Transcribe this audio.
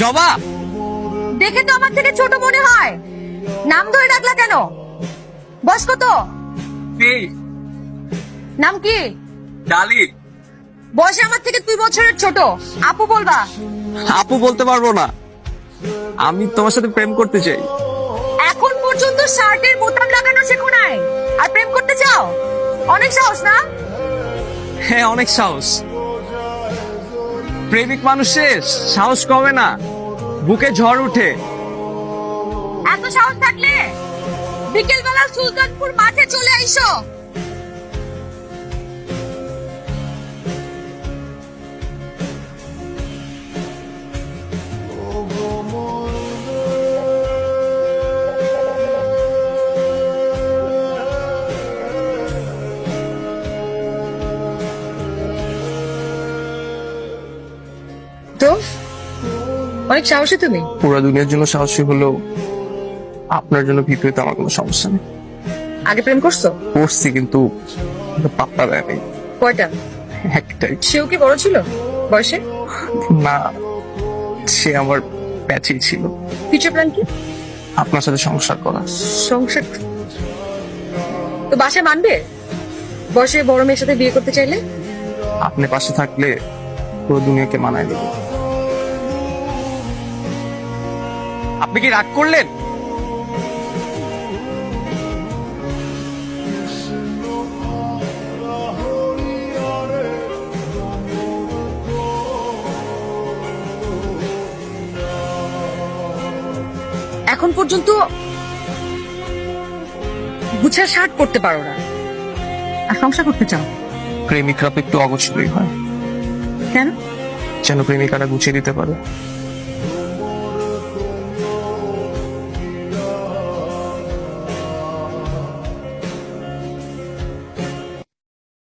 জবা, দেখে তো আমার থেকে ছোট মনে হয়। নাম ধরে ডাকলা কেন? বয়স কত? নাম কি? ডালি। বয়সে আমার থেকে 2 বছরের ছোট। আপু বলবা? আপু বলতে পারবো না, আমি তোমার সাথে প্রেম করতে চাই। এখন পর্যন্ত শার্টের বোতাম লাগানো শেখো নাই, আর প্রেম করতে চাও? অনেক সাহস না? হ্যাঁ, অনেক সাহস। প্রেমিক মানুষের সাহস কমে না, বুকে ঝড় উঠে। এত সাহস থাকলে বিকেল বেলা সুলতানপুর মাঠে চলে আইসো। তো অনেক সাহসী তুমি। পুরো দুনিয়ার জন্য সাহসী হলেও আপনার জন্য ভিতরে তো আমার কোনো সমস্যা নেই। আগে প্রেম করছো? করছি, কিন্তু পাপ্পা দেয় নেই। কয়টা? একটাই। সেও কি বড় ছিল বয়সে? না, সে আমার প্যাচেই ছিল। ফিউচার প্ল্যান কি? আপনার সাথে সংসার করা। সংসার তো বাসায় মানবে? বয়সে বড় মেয়ের সাথে বিয়ে করতে চাইলে? আপনি পাশে থাকলে পুরো দুনিয়াকে মানায় দেবে। আপনি কি রাগ করলেন? এখন পর্যন্ত গুছার শার্ট পরতে পারো না, আর সংসার করতে চাও? প্রেমিকরা তো একটু অগোছলই হয়, কেন? যেন প্রেমিকারা গুছিয়ে দিতে পারে।